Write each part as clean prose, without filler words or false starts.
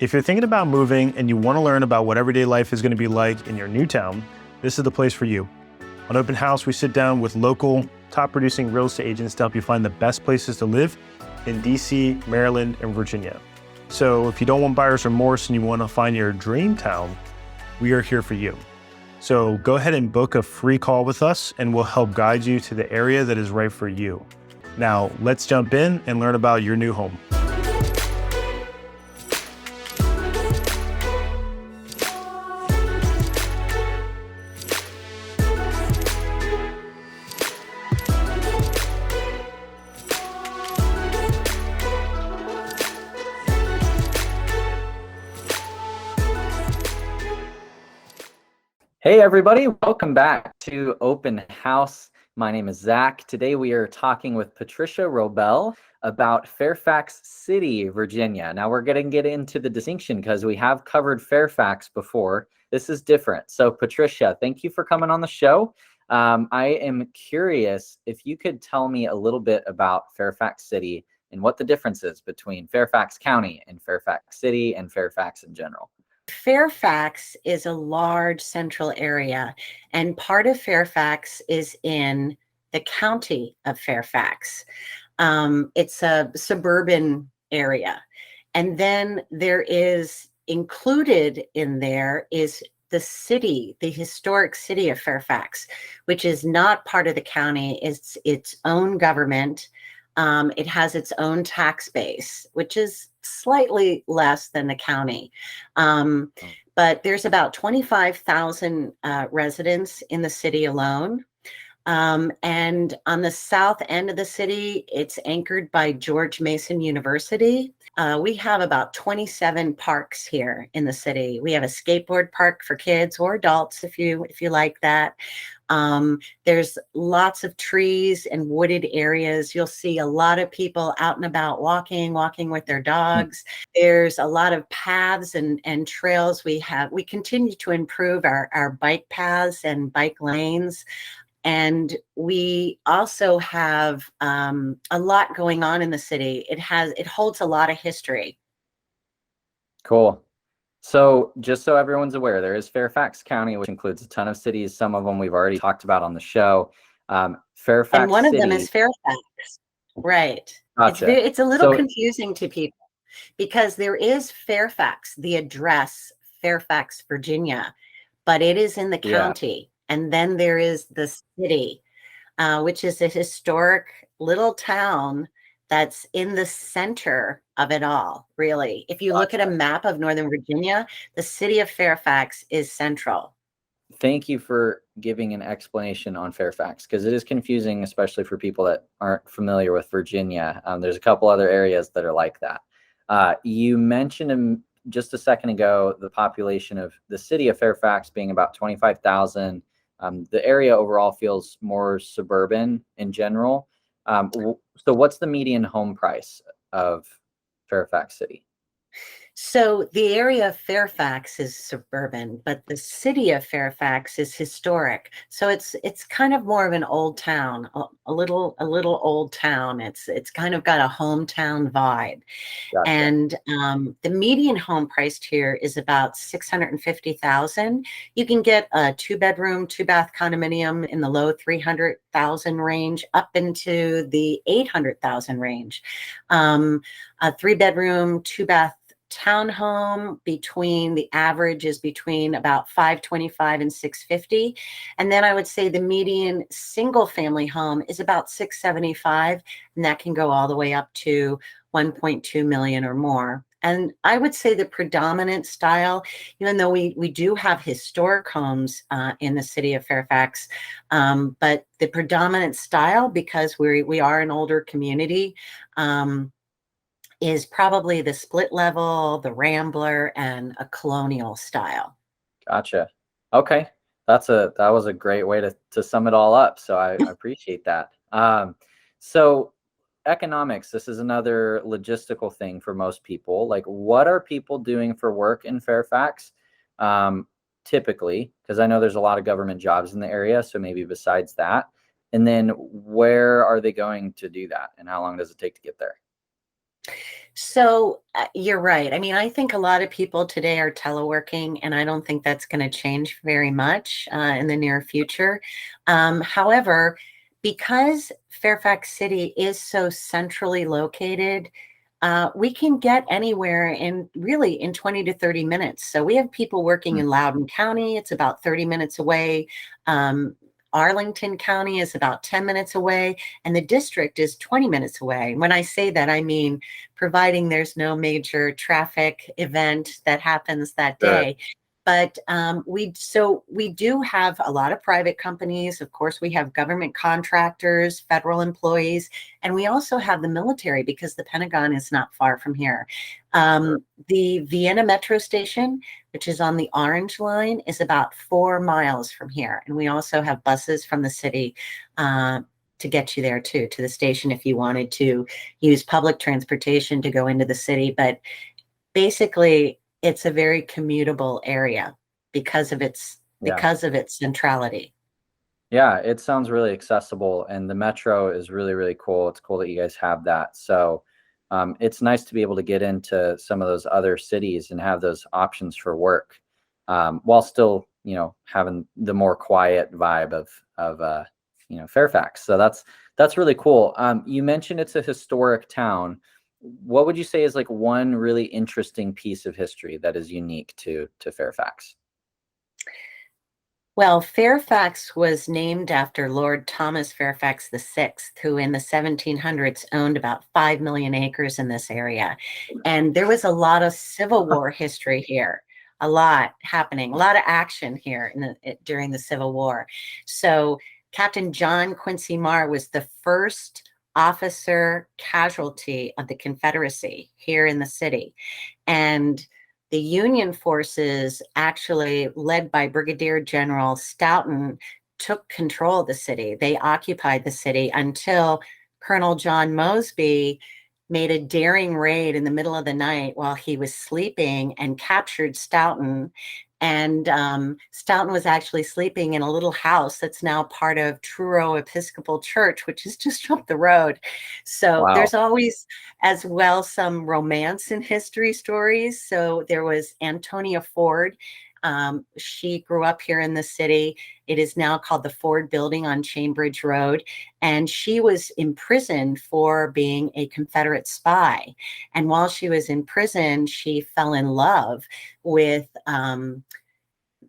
If you're thinking about moving and you want to learn about what everyday life is going to be like in your new town, this is the place for you. On Open House, we sit down with local, top producing real estate agents to help you find the best places to live in DC, Maryland, and Virginia. So if you don't want buyer's remorse and you want to find your dream town, we are here for you. So go ahead and book a free call with us and we'll help guide you to the area that is right for you. Now, let's jump in and learn about your new home. Hey everybody, welcome back to Open House. My name is Zach. Today we are talking with Patricia Robel about Fairfax City, Virginia. Now we're going to get into the distinction because we have covered Fairfax before. This is different. So Patricia, thank you for coming on the show. I am curious if you could tell me a little bit about Fairfax City and what the difference is between Fairfax County and Fairfax City and Fairfax in general. Fairfax is a large central area, and part of Fairfax is in the county of Fairfax. It's a suburban area. And then there is included in there is the city, the historic city of Fairfax, which is not part of the county. It's its own government. It has its own tax base, which is slightly less than the county. But there's about 25,000 residents in the city alone. And on the south end of the city, it's anchored by George Mason University. We have about 27 parks here in the city. We have a skateboard park for kids or adults if you like that. There's lots of trees and wooded areas. You'll see a lot of people out and about walking with their dogs. There's a lot of paths and trails. We continue to improve our bike paths and bike lanes. And we also have a lot going on in the city. It holds a lot of history. Cool. So just so everyone's aware, there is Fairfax County, which includes a ton of cities. Some of them we've already talked about on the show. Fairfax and one City, of them is Fairfax. Right. Gotcha. It's a little confusing to people because there is Fairfax, the address, Fairfax, Virginia, but it is in the county. And then there is the city, which is a historic little town that's in the center of it all, really. If you look at a map of Northern Virginia, the city of Fairfax is central. Thank you for giving an explanation on Fairfax, because it is confusing, especially for people that aren't familiar with Virginia. There's a couple other areas that are like that. You mentioned just a second ago the population of the city of Fairfax being about 25,000. The area overall feels more suburban in general. So what's the median home price of Fairfax City? So the area of Fairfax is suburban, but the city of Fairfax is historic. So it's kind of more of an old town, a little old town. It's kind of got a hometown vibe. Gotcha. And the median home priced here is about $650,000. You can get a 2-bedroom, 2-bath condominium in the low $300,000 range up into the $800,000 range. A 3-bedroom, 2-bath townhome the average is between about $525,000 and $650,000. And then I would say the median single family home is about $675,000, and that can go all the way up to $1.2 million or more. And I would say the predominant style, even though we do have historic homes in the city of Fairfax, but the predominant style, because we are an older community, is probably the split level, the Rambler, and a colonial style. Gotcha. Okay. That was a great way to sum it all up. So I appreciate that. So economics, this is another logistical thing for most people. Like, what are people doing for work in Fairfax? Typically, because I know there's a lot of government jobs in the area. So maybe besides that, and then where are they going to do that? And how long does it take to get there? So you're right. I mean, I think a lot of people today are teleworking, and I don't think that's going to change very much in the near future. However, because Fairfax City is so centrally located, we can get anywhere in really in 20 to 30 minutes. So we have people working Hmm. in Loudoun County, it's about 30 minutes away. Um, Arlington County is about 10 minutes away, and the district is 20 minutes away. When I say that, I mean providing there's no major traffic event that happens that Sure. day. But we do have a lot of private companies. Of course, we have government contractors, federal employees, and we also have the military because the Pentagon is not far from here. Sure. The Vienna Metro Station, which is on the Orange Line, is about 4 miles from here. And we also have buses from the city to get you there too, to the station if you wanted to use public transportation to go into the city. But basically, it's a very commutable area because of its Yeah. centrality. Yeah, it sounds really accessible, and the metro is really, really cool. It's cool that you guys have that. So it's nice to be able to get into some of those other cities and have those options for work, while still, having the more quiet vibe of Fairfax. So that's really cool. You mentioned it's a historic town. What would you say is like one really interesting piece of history that is unique to Fairfax? Well, Fairfax was named after Lord Thomas Fairfax VI, who in the 1700s owned about 5 million acres in this area. And there was a lot of Civil War history here, a lot happening, a lot of action here during the Civil War. So Captain John Quincy Marr was the first officer casualty of the Confederacy here in the city. And the Union forces, actually led by Brigadier General Stoughton, took control of the city. They occupied the city until Colonel John Mosby made a daring raid in the middle of the night while he was sleeping and captured Stoughton. And Stoughton was actually sleeping in a little house that's now part of Truro Episcopal Church, which is just up the road. So Wow. there's always, as well, some romance in history stories. So there was Antonia Ford. She grew up here in the city. It is now called the Ford Building on Chainbridge Road. And she was imprisoned for being a Confederate spy. And while she was in prison, she fell in love with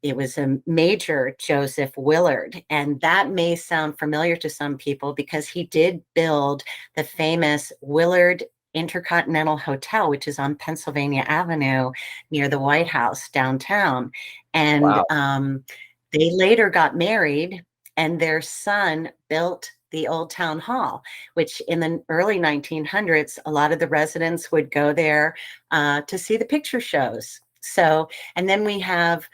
it was a Major Joseph Willard. And that may sound familiar to some people because he did build the famous Willard Intercontinental Hotel, which is on Pennsylvania Avenue near the White House downtown. And Wow. they later got married, and their son built the Old Town Hall, which in the early 1900s, a lot of the residents would go there to see the picture shows. So, and then we have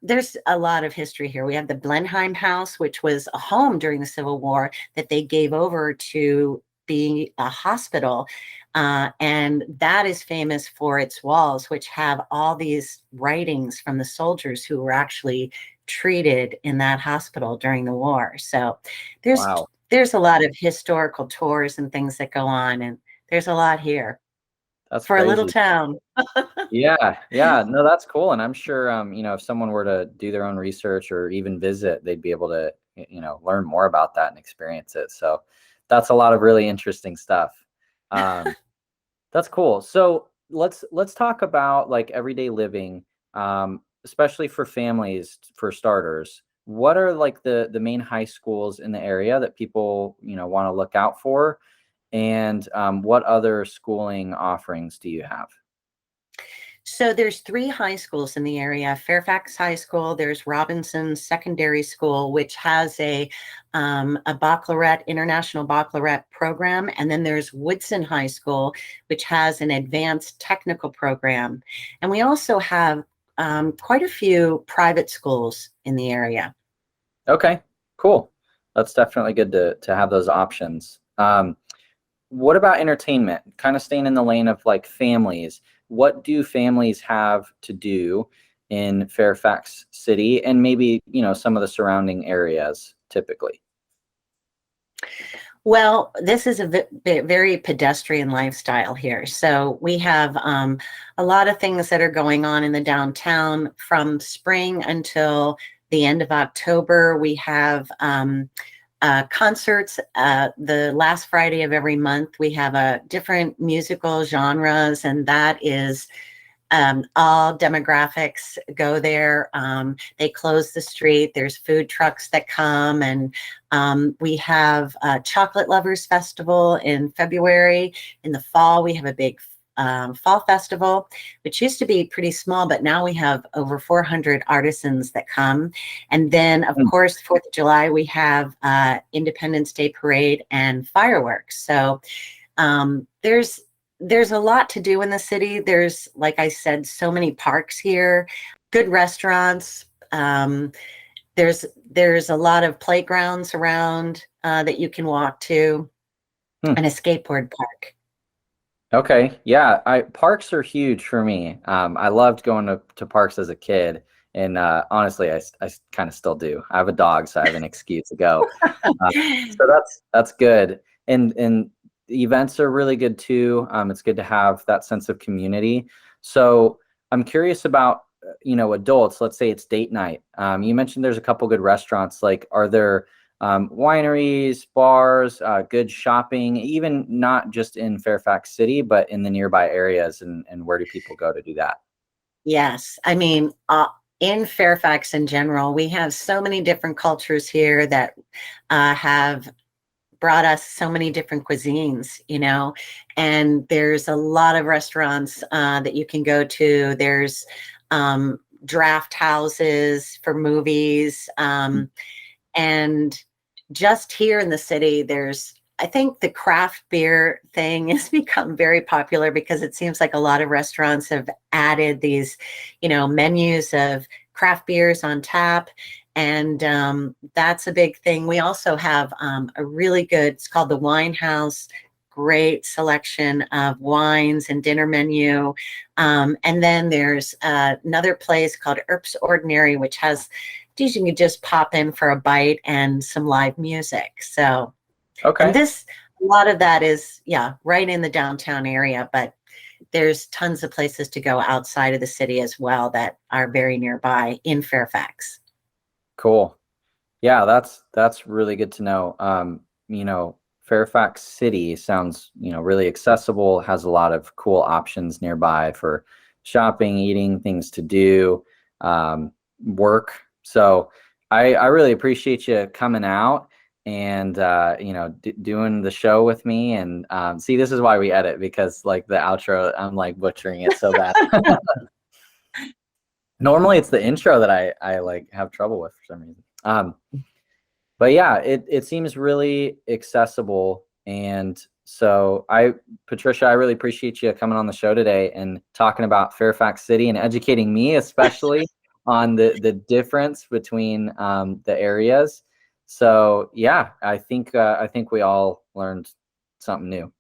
there's a lot of history here. We have the Blenheim House, which was a home during the Civil War that they gave over to be a hospital. And that is famous for its walls, which have all these writings from the soldiers who were actually treated in that hospital during the war. So there's Wow. there's a lot of historical tours and things that go on, and there's a lot here That's for a little crazy. town. Yeah, yeah. No, that's cool. And I'm sure, if someone were to do their own research or even visit, they'd be able to, learn more about that and experience it. So that's a lot of really interesting stuff. Um, that's cool. So let's talk about like everyday living, especially for families, for starters. What are like the main high schools in the area that people, want to look out for? And what other schooling offerings do you have? So there's three high schools in the area: Fairfax High School, there's Robinson Secondary School, which has a baccalaureate, international baccalaureate program, and then there's Woodson High School, which has an advanced technical program. And we also have quite a few private schools in the area. Okay, cool. That's definitely good to have those options. What about entertainment? Kind of staying in the lane of like families. What do families have to do in Fairfax City and maybe, some of the surrounding areas typically? Well, this is a very pedestrian lifestyle here. So we have a lot of things that are going on in the downtown from spring until the end of October. We have concerts the last Friday of every month. We have a different musical genres, and that is all demographics go there. They close the street. There's food trucks that come, and we have a Chocolate Lovers Festival in February. In the fall, we have a big fall festival, which used to be pretty small, but now we have over 400 artisans that come. And then, of course, 4th of July, we have Independence Day Parade and fireworks. So there's a lot to do in the city. There's, like I said, so many parks here, good restaurants. There's a lot of playgrounds around that you can walk to, and a skateboard park. Okay, yeah, parks are huge for me. I loved going to parks as a kid, and honestly, I kind of still do. I have a dog, so I have an excuse to go. So that's good, and the events are really good too. It's good to have that sense of community. So I'm curious about adults. Let's say it's date night. You mentioned there's a couple good restaurants. Like, are there wineries, bars, good shopping, even not just in Fairfax City, but in the nearby areas, and where do people go to do that? Yes, I mean, in Fairfax in general, we have so many different cultures here that have brought us so many different cuisines, and there's a lot of restaurants that you can go to. There's draft houses for movies. And just here in the city, I think the craft beer thing has become very popular because it seems like a lot of restaurants have added these, menus of craft beers on tap. And that's a big thing. We also have a really good, it's called the Wine House, great selection of wines and dinner menu. And then there's another place called Earp's Ordinary, which has, you can just pop in for a bite and some live music. So, okay. And a lot of that is, right in the downtown area, but there's tons of places to go outside of the city as well that are very nearby in Fairfax. Cool. Yeah, that's really good to know. Fairfax City sounds, really accessible, has a lot of cool options nearby for shopping, eating, things to do, work. So I really appreciate you coming out and doing the show with me. And see, this is why we edit, because like the outro, I'm like butchering it so bad. Normally it's the intro that I like have trouble with for some reason. But yeah, it seems really accessible. And so Patricia, I really appreciate you coming on the show today and talking about Fairfax City and educating me, especially on the difference between the areas. So yeah, I think we all learned something new.